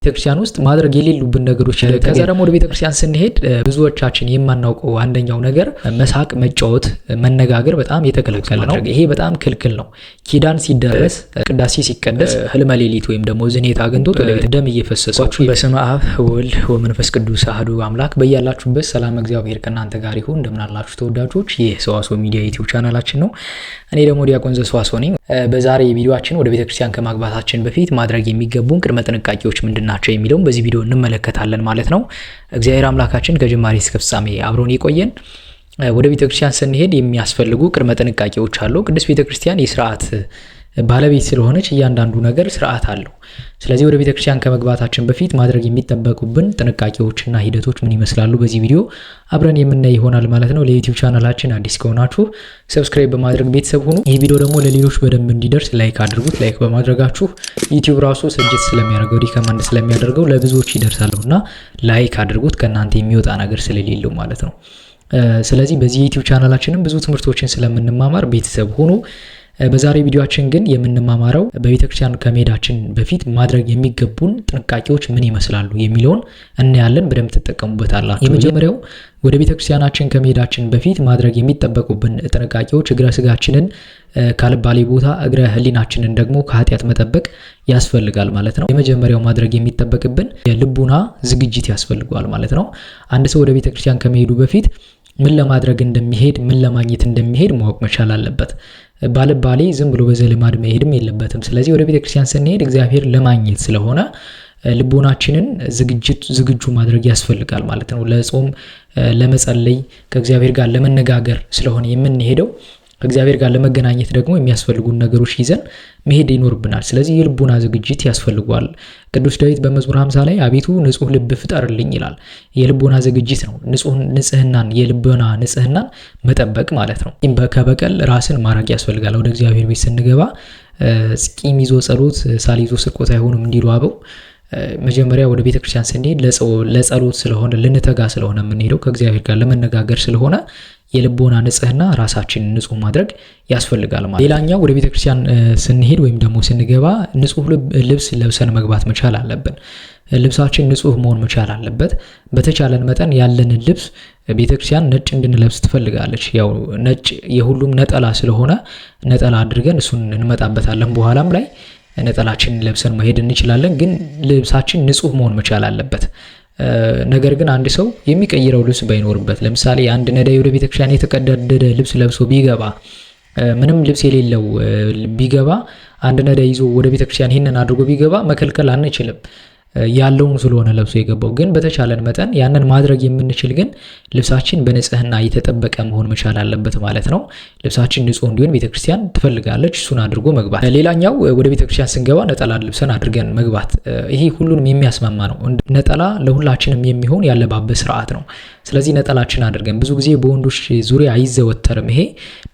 ቤተክርስቲያን ውስጥ ማድረግ የሌሉብን ነገሮች ከዛ ደግሞ ወደ ቤተክርስቲያን ስንሄድ ብዙዎቻችን የማናውቀው አንደኛው ነገር መሳቅ፣ መጫወት፣ መነጋገር በጣም የተከለከለ ነው። ይሄ በጣም ክልክል ነው። ኪዳን ሲደረስ ቅዳሴ ሲቀደስ ህልመ ሌሊት ወይም ደግሞ ዝኔት አግኝቶት ወደ ቤት ደም እየፈሰሰው በስመ አብ ወልድ ወመንፈስ ቅዱስ አሐዱ አምላክ በያላችሁበት ሰላም እግዚአብሔር ከእናንተ ጋር ይሁን። እንደምን አላችሁ ተወዳጆች? ይህ ሰዋስው ሚዲያ ዩቲዩብ ቻናላችን ነው። እኔ ደግሞ ዲያቆን ዘሰዋስው ነኝ። በዛሬ ቪዲዮአችን ወደ ቤተክርስቲያን ከማግባታችን በፊት ማድረግ የሚገቡን ቅድመ ጥንቃቄዎች ምንድናቸው የሚለውን በዚህ ቪዲዮ እንመለከታለን ማለት ነው። እግዚአብሔር አምላካችን ከጅማሬ እስከ ፍጻሜ አብሮን ይቆየን። ወደ ቤተክርስቲያን ስንሄድ የሚያስፈልጉ ቅድመ ጥንቃቄዎች አሉ። ቅድስት ቤተክርስቲያን የሥርዓት ባለቤት ስለሆነች እያንዳንዱ ነገር ስርዓት አለው። ስለዚህ ወደ ቤተክርስቲያን ከመግባታችን በፊት ማድረግ የሚጠበቁብን ጥንቃቄዎችና ሂደቶች ምን ይመስላሉ በዚህ ቪዲዮ አብረን የምናይ ይሆናል ማለት ነው። ለዩቲዩብ ቻናላችን አዲስ ከሆናችሁ ሰብስክራይብ በማድረግ ቤተሰብ ሁኑ። ይህ ቪዲዮ ደግሞ ለሌሎች በደንብ እንዲደርስ ላይክ አድርጉት። ላይክ በማድረጋችሁ ዩቲዩብ ራሱ ሰጀስት ስለሚያደርገው ሪከመንድ ስለሚያደርገው ለብዙዎች ይደርሳልና ላይክ አድርጉት፣ ከእናንተ የሚወጣ ነገር ስለሌለው ማለት ነው። ስለዚህ በዚህ ዩቲዩብ ቻናላችንም ብዙ ትምህርቶችን ስለምንማማር ቤተሰብ ሁኑ። በዛሬ ቪዲዮአችን ግን የምንማማረው በቤተክርስቲያን ከመሄዳችን በፊት ማድረግ የሚገቡን ጥንቃቄዎች ምን ይመስላሉ የሚለውን እናያለን። በደንብ ተጠቀሙበታላችሁ። የመጀመሪያው ወደ ቤተክርስቲያናችን ከመሄዳችን በፊት ማድረግ የሚጠበቁብን ጥንቃቄዎች እግረ ስጋችንን ካልባሌ ቦታ እግረ ህሊናችንን ደግሞ ከኃጢአት መጠበቅ ያስፈልጋል ማለት ነው። የመጀመሪያው ማድረግ የሚጠበቅብን የልቡና ዝግጅት ያስፈልጋል ማለት ነው። አንድ ሰው ወደ ቤተክርስቲያን ከመሄዱ በፊት ምን ለማድረግ እንደሚሄድ ምን ለማግኘት እንደሚሄድ ማወቅ መቻል አለበት። ባልባሌ ዝም ብሎ በዘልማድ መሄድም የለበትም። ስለዚህ ወደ ቤተክርስቲያን ስንሄድ እግዚአብሔር ለማግኘት ስለሆነ ልቦናችንን ዝግጁ ማድረግ ያስፈልጋል ማለት ነው። ለጾም፣ ለመጸለይ፣ ከእግዚአብሔር ጋር ለመነጋገር ስለሆነ የምንሄደው ከእግዚአብሔር ጋር ለመገናኘት ደግሞ የሚያስፈልጉን ነገሮች ይዘን መሄድ ይኖርብናል። ስለዚህ የልቡና ዝግጅት ያስፈልጓል። ቅዱስ ዳዊት በመዝሙር 50 ላይ አቤቱ ንጹህ ልብ ፍጠርልኝ ይላል። የልቡና ዝግጅት ነው። የልቡና ንጽህናን መጠበቅ ማለት ነው። ከበቀል ራስን ማራቅ ያስፈልጋል። ወደ እግዚአብሔር ቤት ስንገባ ቂም ይዞ ጸሎት፣ ሳል ይዞ ስርቆት አይሆንም እንዲሉ አበው። መጀመሪያ ወደ ቤተክርስቲያን ስንሄድ ለጸሎት ስለሆነ ልንተጋ ስለሆነ የምንሄደው ከእግዚአብሔር ጋር ለመነጋገር ስለሆነ የልቦና ንጽህና ራሳችንን ንጹህ ማድረግ ያስፈልጋል ማለት። ሌላኛው ወደ ቤተክርስቲያን ስንሄድ ወይም ደግሞ ስንገባ ንጹህ ልብስ ለብሰን መግባት መቻል አለብን። ልብሳችን ንጹህ መሆን መቻል አለበት። በተቻለን መጠን ያለንን ልብስ ቤተክርስቲያን ነጭ እንድንለብስ ትፈልጋለች። ያው ነጭ የሁሉም ነጠላ ስለሆነ ነጠላ አድርገን እሱን እንመጣበታለን። በኋላም ላይ ነጠላችንን ለብሰን መሄድ እንችላለን። ግን ልብሳችን ንጹህ መሆን መቻል አለበት። ነገር ግን አንድ ሰው የሚቀይረው ልብስ ባይኖርበት፣ ለምሳሌ አንድ ነዳይ ወደ ቤተክርስቲያን የተቀደደ ልብስ ለብሶ ቢገባ፣ ምንም ልብስ የሌለው ቢገባ፣ አንድ ነዳይ ይዞ ወደ ቤተክርስቲያን ይሄንን አድርጎ ቢገባ መከልከል አንችልም። ያለውን ስለሆነ ለብሶ የገባው። ግን በተቻለን መጠን ያንን ማድረግ የምንችል ግን ልብሳችን በንጽህና የተጠበቀ መሆን መቻል አለበት ማለት ነው። ልብሳችን ንጹህ እንዲሆን ቤተክርስቲያን ትፈልጋለች። እሱን አድርጎ መግባት። ሌላኛው ወደ ቤተክርስቲያን ስንገባ ነጠላ ልብሰን አድርገን መግባት። ይሄ ሁሉንም የሚያስማማ ነው። ነጠላ ለሁላችንም የሚሆን ያለባበስ ስርዓት ነው። ስለዚህ ነጠላችን አድርገን ብዙ ጊዜ በወንዶች ዙሪያ አይዘወተርም ይሄ።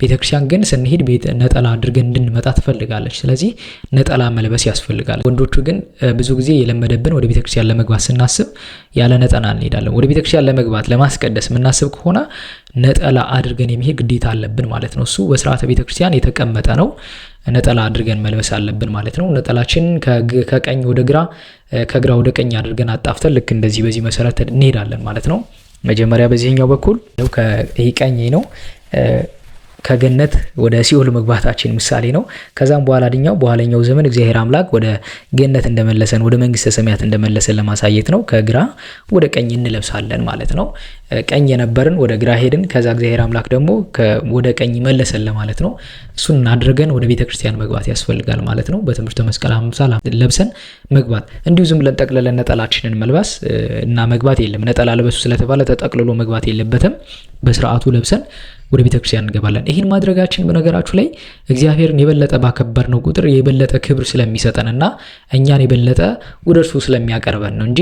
ቤተክርስቲያን ግን ስንሄድ ነጠላ አድርገን እንድንመጣ ትፈልጋለች። ስለዚህ ነጠላ መልበስ ያስፈልጋል። ወንዶቹ ግን ብዙ ጊዜ የለመደብን ወደ ቤተክርስቲያን ለመግባት ስናስብ ያለ ነጠላ እንሄዳለን። ወደ ቤተክርስቲያን ለመግባት ለማስቀደስ የምናስብ ከሆነ ነጠላ አድርገን የሚሄድ ግዴታ አለብን ማለት ነው። እሱ በስርዓተ ቤተክርስቲያን የተቀመጠ ነው። ነጠላ አድርገን መልበስ አለብን ማለት ነው። ነጠላችን ከቀኝ ወደ ግራ፣ ከግራ ወደ ቀኝ አድርገን አጣፍተን ልክ እንደዚህ በዚህ መሰረት እንሄዳለን ማለት ነው። መጀመሪያ በዚህኛው በኩል ቀኝ ነው ከገነት ወደ ሲኦል መግባታችን ምሳሌ ነው። ከዛም በኋላኛው ዘመን እግዚአብሔር አምላክ ወደ ገነት እንደመለሰን ወደ መንግስተ ሰማያት እንደመለሰን ለማሳየት ነው። ከግራ ወደ ቀኝ እንለብሳለን ማለት ነው። ቀኝ የነበርን ወደ ግራ ሄድን። ከዛ እግዚአብሔር አምላክ ደግሞ ወደ ቀኝ መለሰን ለማለት ነው። እሱን አድርገን ወደ ቤተክርስቲያን መግባት ያስፈልጋል ማለት ነው። በትምህርተ መስቀል አምሳል ለብሰን መግባት። እንዲሁ ዝም ብለን ጠቅልለን ነጠላችንን መልበስ እና መግባት የለም። ነጠላ ለበሱ ስለተባለ ተጠቅልሎ መግባት የለበትም። በስርዓቱ ለብሰን ወደ ቤተክርስቲያን እንገባለን። ይህን ማድረጋችን በነገራችሁ ላይ እግዚአብሔርን የበለጠ ባከበርነው ቁጥር የበለጠ ክብር ስለሚሰጠንና እኛን የበለጠ ወደ እርሱ ስለሚያቀርበን ነው እንጂ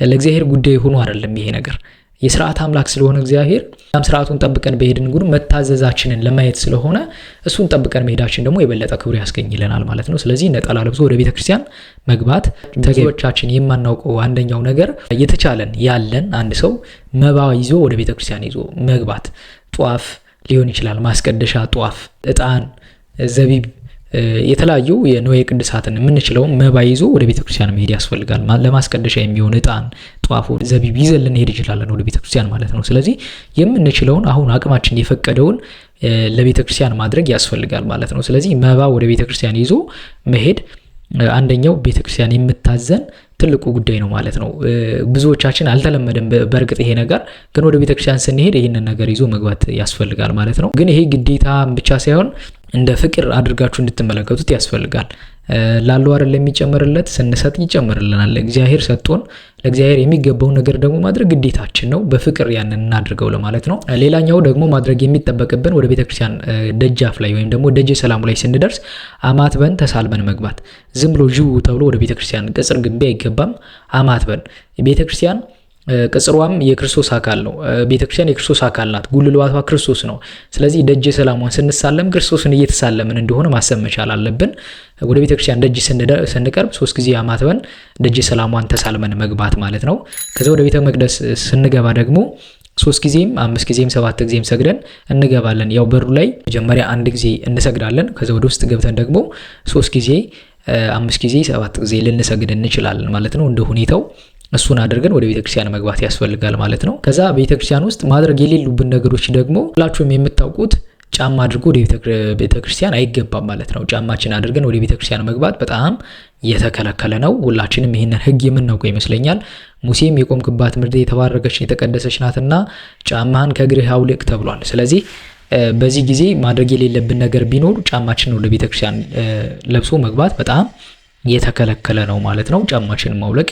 ለእግዚአብሔር ጉዳይ ሆኖ አይደለም። ይሄ ነገር የሥርዓት አምላክ ስለሆነ እግዚአብሔር ስርዓቱን ጠብቀን በሄድን ጉድ መታዘዛችንን ለማየት ስለሆነ እሱን ጠብቀን መሄዳችን ደግሞ የበለጠ ክብር ያስገኝልናል ማለት ነው። ስለዚህ ነጠላ ለብሶ ወደ ቤተክርስቲያን መግባት ተገቢዎቻችን የማናውቀው አንደኛው ነገር የተቻለን ያለን አንድ ሰው መባ ይዞ ወደ ቤተክርስቲያን ይዞ መግባት ጧፍ ሊሆን ይችላል። ማስቀደሻ ጧፍ፣ ዕጣን፣ ዘቢብ የተለያዩ የንዋየ ቅድሳትን የምንችለው መባ ይዞ ወደ ቤተክርስቲያን መሄድ ያስፈልጋል። ለማስቀደሻ የሚሆን ዕጣን፣ ጧፉ፣ ዘቢብ ይዘን ልንሄድ እንችላለን ወደ ቤተክርስቲያን ማለት ነው። ስለዚህ የምንችለውን አሁን አቅማችን የፈቀደውን ለቤተክርስቲያን ማድረግ ያስፈልጋል ማለት ነው። ስለዚህ መባ ወደ ቤተክርስቲያን ይዞ መሄድ አንደኛው ቤተክርስቲያን የምታዘን ትልቁ ጉዳይ ነው ማለት ነው። ብዙዎቻችን አልተለመደም በእርግጥ ይሄ ነገር፣ ግን ወደ ቤተክርስቲያን ስንሄድ ይህንን ነገር ይዞ መግባት ያስፈልጋል ማለት ነው። ግን ይሄ ግዴታ ብቻ ሳይሆን እንደ ፍቅር አድርጋችሁ እንድትመለከቱት ያስፈልጋል። ላለው አይደል የሚጨመርለት፣ ስንሰጥ ይጨመርልናል። እግዚአብሔር ሰጥቶን ለእግዚአብሔር የሚገባውን ነገር ደግሞ ማድረግ ግዴታችን ነው። በፍቅር ያንን እናድርገው ለማለት ነው። ሌላኛው ደግሞ ማድረግ የሚጠበቅብን ወደ ቤተክርስቲያን ደጃፍ ላይ ወይም ደግሞ ደጀ ሰላሙ ላይ ስንደርስ አማትበን ተሳልመን መግባት። ዝም ብሎ ጅው ተብሎ ወደ ቤተክርስቲያን ቅጽር ግቢ አይገባም። አማትበን ቤተክርስቲያን ቅጽሯም የክርስቶስ አካል ነው። ቤተክርስቲያን የክርስቶስ አካል ናት። ጉልላቷ ክርስቶስ ነው። ስለዚህ ደጀ ሰላሟን ስንሳለም ክርስቶስን እየተሳለምን እንደሆነ ማሰብ መቻል አለብን። ወደ ቤተክርስቲያን ደጅ ስንቀርብ 3 ጊዜ አማትበን ደጀ ሰላሟን ተሳልመን መግባት ማለት ነው። ከዛ ወደ ቤተ መቅደስ ስንገባ ደግሞ 3 ጊዜም 5 ጊዜም 7 ጊዜም ሰግደን እንገባለን። ያው በሩ ላይ መጀመሪያ 1 ጊዜ እንሰግዳለን። ከዛ ወደ ውስጥ ገብተን ደግሞ 3 ጊዜ 5 ጊዜ 7 ጊዜ ልንሰግድ እንችላለን ማለት ነው። እንደ ሁኔታው እሱን አድርገን ወደ ቤተክርስቲያን መግባት ያስፈልጋል ማለት ነው። ከዛ ቤተክርስቲያን ውስጥ ማድረግ የሌሉብን ነገሮች ደግሞ ሁላችሁም የምታውቁት ጫማ አድርጎ ወደ ቤተክርስቲያን አይገባም ማለት ነው። ጫማችን አድርገን ወደ ቤተክርስቲያን መግባት በጣም የተከለከለ ነው። ሁላችንም ይህንን ሕግ የምናውቀው ይመስለኛል። ሙሴም የቆምክባት ምድር የተባረከች የተቀደሰች ናትና ጫማህን ከእግርህ አውልቅ ተብሏል። ስለዚህ በዚህ ጊዜ ማድረግ የሌለብን ነገር ቢኖር ጫማችንን ወደ ቤተክርስቲያን ለብሶ መግባት በጣም የተከለከለ ነው ማለት ነው። ጫማችንን ማውለቅ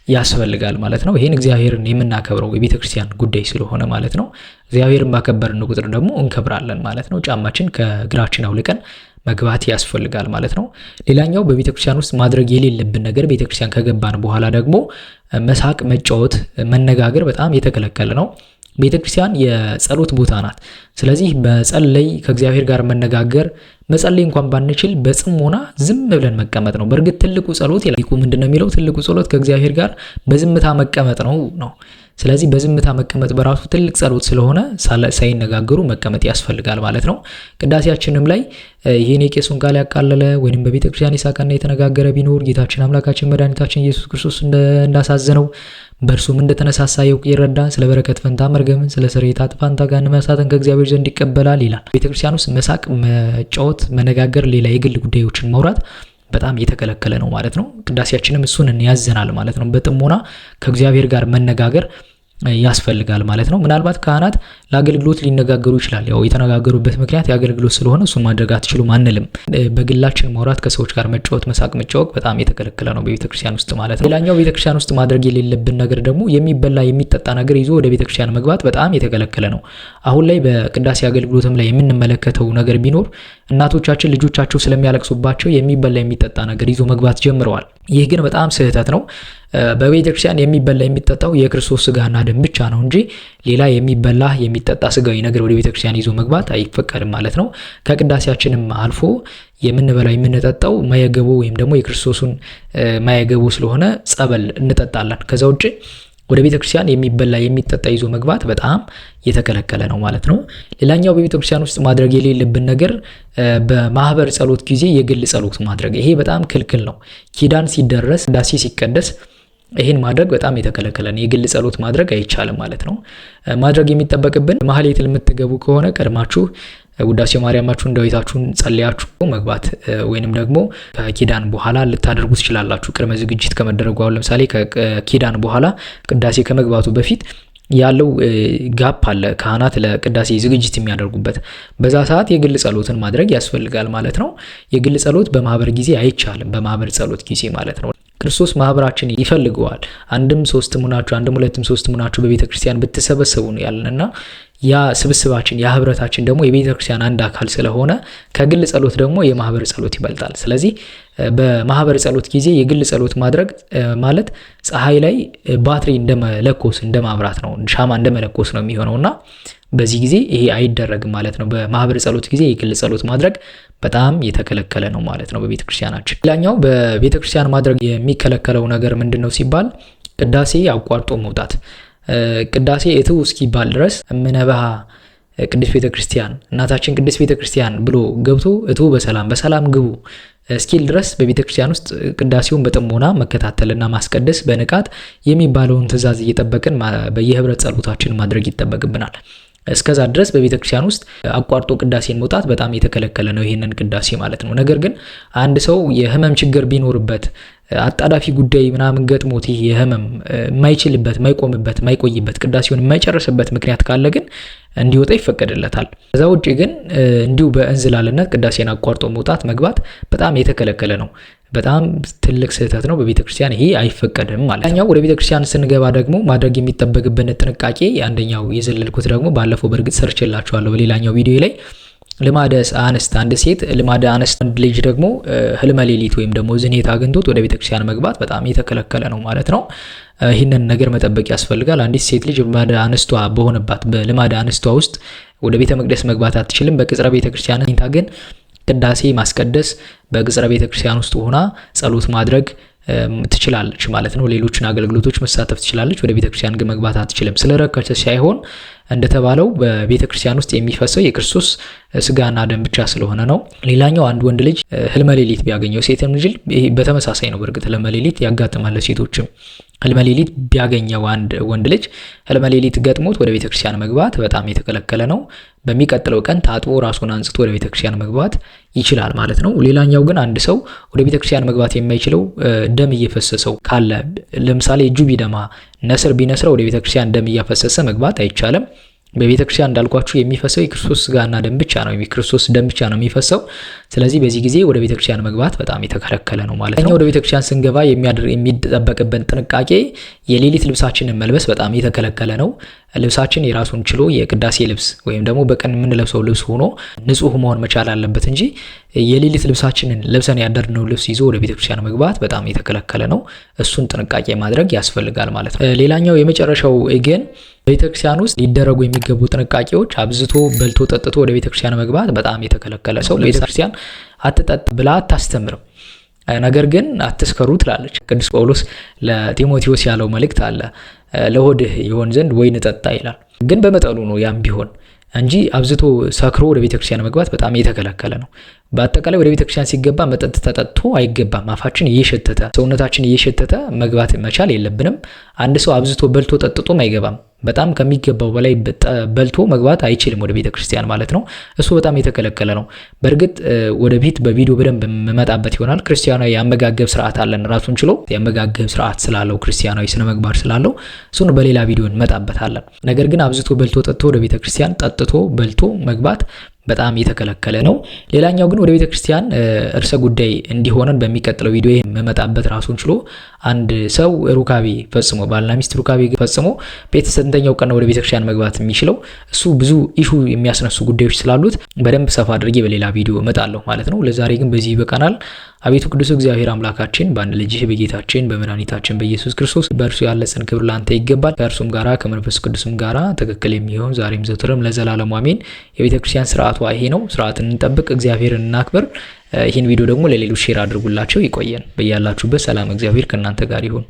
ያስፈልጋል ማለት ነው። ይሄን እግዚአብሔርን የምናከብረው የቤተክርስቲያን ጉዳይ ስለሆነ ማለት ነው። እግዚአብሔርን ባከበርን ቁጥር ደግሞ እንከብራለን ማለት ነው። ጫማችን ከእግራችን አውልቀን መግባት ያስፈልጋል ማለት ነው። ሌላኛው በቤተክርስቲያን ውስጥ ማድረግ የሌለብን ነገር ቤተክርስቲያን ከገባን በኋላ ደግሞ መሳቅ፣ መጫወት፣ መነጋገር በጣም የተከለከለ ነው። ቤተክርስቲያን የጸሎት ቦታ ናት። ስለዚህ በጸለይ ከእግዚአብሔር ጋር መነጋገር፣ መጸለይ እንኳን ባንችል በጽሞና ዝም ብለን መቀመጥ ነው። በእርግጥ ትልቁ ጸሎት ይላል ምንድነው የሚለው? ትልቁ ጸሎት ከእግዚአብሔር ጋር በዝምታ መቀመጥ ነው። ስለዚህ በዝምታ መቀመጥ በራሱ ትልቅ ጸሎት ስለሆነ ሳይነጋገሩ መቀመጥ ያስፈልጋል ማለት ነው። ቅዳሴያችንም ላይ ይህን የቄሱን ቃል ያቃለለ ወይንም በቤተክርስቲያን የሳቀና የተነጋገረ ቢኖር ጌታችን አምላካችን መድኃኒታችን ኢየሱስ ክርስቶስ እንዳሳዘነው በእርሱም እንደተነሳሳ ያውቅ ይረዳ፣ ስለ በረከት ፈንታ መርገምን፣ ስለ ስርየት ፋንታ ገሃነመ እሳትን ከእግዚአብሔር ዘንድ ይቀበላል ይላል። ቤተክርስቲያን ውስጥ መሳቅ፣ መጫወት፣ መነጋገር፣ ሌላ የግል ጉዳዮችን ማውራት በጣም የተከለከለ ነው ማለት ነው። ቅዳሴያችንም እሱን ያዘናል ማለት ነው። በጥሞና ከእግዚአብሔር ጋር መነጋገር ያስፈልጋል ማለት ነው። ምናልባት ካህናት ለአገልግሎት ሊነጋገሩ ይችላል። ያው የተነጋገሩበት ምክንያት የአገልግሎት ስለሆነ እሱን ማድረግ አትችሉም አንልም። በግላችን ማውራት፣ ከሰዎች ጋር መጫወት፣ መሳቅ፣ መጫወቅ በጣም የተከለከለ ነው በቤተክርስቲያን ውስጥ ማለት ነው። ሌላኛው ቤተክርስቲያን ውስጥ ማድረግ የሌለብን ነገር ደግሞ የሚበላ የሚጠጣ ነገር ይዞ ወደ ቤተክርስቲያን መግባት በጣም የተከለከለ ነው። አሁን ላይ በቅዳሴ አገልግሎትም ላይ የምንመለከተው ነገር ቢኖር እናቶቻችን ልጆቻቸው ስለሚያለቅሱባቸው የሚበላ የሚጠጣ ነገር ይዞ መግባት ጀምረዋል። ይህ ግን በጣም ስህተት ነው። በቤተክርስቲያን የሚበላ የሚጠጣው የክርስቶስ ስጋና ደም ብቻ ነው እንጂ ሌላ የሚበላ የሚጠጣ ስጋዊ ነገር ወደ ቤተክርስቲያን ይዞ መግባት አይፈቀድም ማለት ነው። ከቅዳሴያችንም አልፎ የምንበላው የምንጠጣው ማየገቦ ወይም ደግሞ የክርስቶስን ማየገቦ ስለሆነ ጸበል እንጠጣለን። ከዛ ውጭ ወደ ቤተክርስቲያን የሚበላ የሚጠጣ ይዞ መግባት በጣም የተከለከለ ነው ማለት ነው። ሌላኛው በቤተክርስቲያን ውስጥ ማድረግ የሌለብን ነገር በማህበር ጸሎት ጊዜ የግል ጸሎት ማድረግ፣ ይሄ በጣም ክልክል ነው። ኪዳን ሲደረስ ቅዳሴ ሲቀደስ ይሄን ማድረግ በጣም የተከለከለ ነው። የግል ጸሎት ማድረግ አይቻልም ማለት ነው። ማድረግ የሚጠበቅብን ማህሌት የምትገቡ ከሆነ ቀድማችሁ ውዳሴ ማርያማችሁን ዳዊታችሁን ጸልያችሁ መግባት ወይንም ደግሞ ከኪዳን በኋላ ልታደርጉ ትችላላችሁ። ቅድመ ዝግጅት ከመደረጉ አሁን ለምሳሌ ከኪዳን በኋላ ቅዳሴ ከመግባቱ በፊት ያለው ጋፕ አለ። ካህናት ለቅዳሴ ዝግጅት የሚያደርጉበት በዛ ሰዓት የግል ጸሎትን ማድረግ ያስፈልጋል ማለት ነው። የግል ጸሎት በማህበር ጊዜ አይቻልም። በማህበር ጸሎት ጊዜ ማለት ነው። ክርስቶስ ማህበራችን ይፈልገዋል። አንድም ሶስትም ሆናችሁ አንድም ሁለትም ሶስትም ሆናችሁ በቤተክርስቲያን ብትሰበሰቡ ነው ያለንና ያ ስብስባችን ያ ህብረታችን ደግሞ የቤተክርስቲያን አንድ አካል ስለሆነ ከግል ጸሎት ደግሞ የማህበር ጸሎት ይበልጣል። ስለዚህ በማህበር ጸሎት ጊዜ የግል ጸሎት ማድረግ ማለት ፀሐይ ላይ ባትሪ እንደመለኮስ እንደማብራት ነው፣ ሻማ እንደመለኮስ ነው የሚሆነውና በዚህ ጊዜ ይሄ አይደረግም ማለት ነው። በማህበር ጸሎት ጊዜ የግል ጸሎት ማድረግ በጣም የተከለከለ ነው ማለት ነው በቤተክርስቲያናችን። ሌላኛው በቤተክርስቲያን ማድረግ የሚከለከለው ነገር ምንድነው ሲባል ቅዳሴ አቋርጦ መውጣት። ቅዳሴ እትው እስኪባል ድረስ እምነበሃ ቅድስት ቤተክርስቲያን እናታችን ቅድስት ቤተክርስቲያን ብሎ ገብቶ እቱ በሰላም ግቡ እስኪል ድረስ በቤተክርስቲያን ውስጥ ቅዳሴውን በጥሞና መከታተልና ማስቀደስ በንቃት የሚባለውን ትእዛዝ እየጠበቅን በየህብረት ጸሎታችን ማድረግ ይጠበቅብናል። እስከዛ ድረስ በቤተክርስቲያን ውስጥ አቋርጦ ቅዳሴን መውጣት በጣም የተከለከለ ነው፣ ይሄንን ቅዳሴ ማለት ነው። ነገር ግን አንድ ሰው የህመም ችግር ቢኖርበት አጣዳፊ ጉዳይ ምናምን ገጥሞት ይሄ የህመም የማይችልበት ማይቆምበት ማይቆይበት ቅዳሴውን የማይጨርስበት ምክንያት ካለ ግን እንዲወጣ ይፈቀድለታል። ከዛ ውጪ ግን እንዲሁ በእንዝላልነት ቅዳሴን አቋርጦ መውጣት መግባት በጣም የተከለከለ ነው። በጣም ትልቅ ስህተት ነው። በቤተክርስቲያን ይሄ አይፈቀድም ማለት ነው። ወደ ቤተክርስቲያን ስንገባ ደግሞ ማድረግ የሚጠበቅብን ጥንቃቄ አንደኛው የዘለልኩት ደግሞ ባለፈው በእርግጥ ሰርችላችኋለሁ በሌላኛው ቪዲዮ ላይ ልማደ አንስት አንድ ሴት ልማደ አንስት አንድ ልጅ ደግሞ ህልመ ሌሊት ወይም ደግሞ ዝኔት አግኝቶት ወደ ቤተክርስቲያን መግባት በጣም የተከለከለ ነው ማለት ነው። ይህንን ነገር መጠበቅ ያስፈልጋል። አንዲት ሴት ልጅ ልማደ አንስቷ በሆነባት በልማደ አንስቷ ውስጥ ወደ ቤተ መቅደስ መግባት አትችልም። በቅጽረ ቤተክርስቲያን ግን ቅዳሴ ማስቀደስ በቅጽረ ቤተክርስቲያን ውስጥ ሆና ጸሎት ማድረግ ትችላለች ማለት ነው። ሌሎችን አገልግሎቶች መሳተፍ ትችላለች። ወደ ቤተክርስቲያን ግን መግባት አትችልም። ስለረከሰ ሳይሆን እንደተባለው በቤተክርስቲያን ውስጥ የሚፈሰው የክርስቶስ ስጋና ደም ብቻ ስለሆነ ነው። ሌላኛው አንድ ወንድ ልጅ ህልመ ሌሊት ቢያገኘው ሴትም ልጅ በተመሳሳይ ነው። በእርግጥ ህልመ ሌሊት ያጋጥማል ሴቶችም። ህልመ ሌሊት ቢያገኘው አንድ ወንድ ልጅ ህልመ ሌሊት ገጥሞት ወደ ቤተክርስቲያን መግባት በጣም የተከለከለ ነው። በሚቀጥለው ቀን ታጥቦ ራሱን አንጽቶ ወደ ቤተክርስቲያን መግባት ይችላል ማለት ነው። ሌላኛው ግን አንድ ሰው ወደ ቤተክርስቲያን መግባት የማይችለው ደም እየፈሰሰው ካለ ለምሳሌ እጁ ቢደማ ነስር ቢነስረው ወደ ቤተክርስቲያን ደም እያፈሰሰ መግባት አይቻልም። በቤተክርስቲያን እንዳልኳችሁ የሚፈሰው የክርስቶስ ስጋና ደም ብቻ ነው፣ የክርስቶስ ደም ብቻ ነው የሚፈሰው። ስለዚህ በዚህ ጊዜ ወደ ቤተክርስቲያን መግባት በጣም የተከለከለ ነው ማለት ነው። ወደ ቤተክርስቲያን ስንገባ የሚጠበቅብን ጥንቃቄ የሌሊት ልብሳችንን መልበስ በጣም የተከለከለ ነው። ልብሳችን የራሱን ችሎ የቅዳሴ ልብስ ወይም ደግሞ በቀን የምንለብሰው ልብስ ሆኖ ንጹህ መሆን መቻል አለበት እንጂ የሌሊት ልብሳችንን ለብሰን ያደርነው ልብስ ይዞ ወደ ቤተክርስቲያን መግባት በጣም የተከለከለ ነው። እሱን ጥንቃቄ ማድረግ ያስፈልጋል ማለት ነው። ሌላኛው የመጨረሻው ግን ቤተክርስቲያን ውስጥ ሊደረጉ የሚገቡ ጥንቃቄዎች አብዝቶ በልቶ ጠጥቶ ወደ ቤተክርስቲያን መግባት በጣም የተከለከለ ሰው ለቤተክርስቲያን አትጠጥ ብላ አታስተምርም። ነገር ግን አትስከሩ ትላለች። ቅዱስ ጳውሎስ ለጢሞቴዎስ ያለው መልእክት አለ፣ ለሆድህ ይሆን ዘንድ ወይን ጠጣ ይላል። ግን በመጠኑ ነው ያም ቢሆን እንጂ አብዝቶ ሰክሮ ወደ ቤተክርስቲያን መግባት በጣም የተከለከለ ነው። በአጠቃላይ ወደ ቤተክርስቲያን ሲገባ መጠጥ ተጠጥቶ አይገባም። አፋችን እየሸተተ ሰውነታችን እየሸተተ መግባት መቻል የለብንም። አንድ ሰው አብዝቶ በልቶ ጠጥቶም አይገባም። በጣም ከሚገባው በላይ በልቶ መግባት አይችልም ወደ ቤተክርስቲያን ማለት ነው። እሱ በጣም የተከለከለ ነው። በእርግጥ ወደፊት በቪዲዮ በደንብ መመጣበት ይሆናል። ክርስቲያናዊ የአመጋገብ ስርዓት አለን ራሱን ችሎ የአመጋገብ ስርዓት ስላለው ክርስቲያናዊ ስነ ምግባር ስላለው እሱን በሌላ ቪዲዮ እንመጣበታለን። ነገር ግን አብዝቶ በልቶ ጠጥቶ ወደ ቤተክርስቲያን ጠጥቶ በልቶ መግባት በጣም የተከለከለ ነው። ሌላኛው ግን ወደ ቤተክርስቲያን እርሰ ጉዳይ እንዲሆነን በሚቀጥለው ቪዲዮ መመጣበት ራሱን ችሎ አንድ ሰው ሩካቤ ፈጽሞ ባልና ሚስት ሩካቤ ፈጽሞ በስንተኛው ቀን ወደ ቤተክርስቲያን መግባት የሚችለው እሱ ብዙ ኢሹ የሚያስነሱ ጉዳዮች ስላሉት በደንብ ሰፋ አድርጌ በሌላ ቪዲዮ እመጣለሁ ማለት ነው። ለዛሬ ግን በዚህ ይበቃናል። አቤቱ ቅዱስ እግዚአብሔር አምላካችን በአንድ ልጅህ በጌታችን በመድኃኒታችን በኢየሱስ ክርስቶስ በእርሱ ያለ ጽን ክብር ላንተ ይገባል። ከእርሱም ጋራ ከመንፈስ ቅዱስም ጋራ ትክክል የሚሆን ዛሬም ዘወትርም ለዘላለሙ አሜን። የቤተክርስቲያን ስርዓቷ ይሄ ነው። ስርዓትን እንጠብቅ፣ እግዚአብሔርን እናክብር። ይህን ቪዲዮ ደግሞ ለሌሎች ሼር አድርጉላቸው። ይቆየን። በያላችሁበት ሰላም እግዚአብሔር ከእናንተ ጋር ይሁን።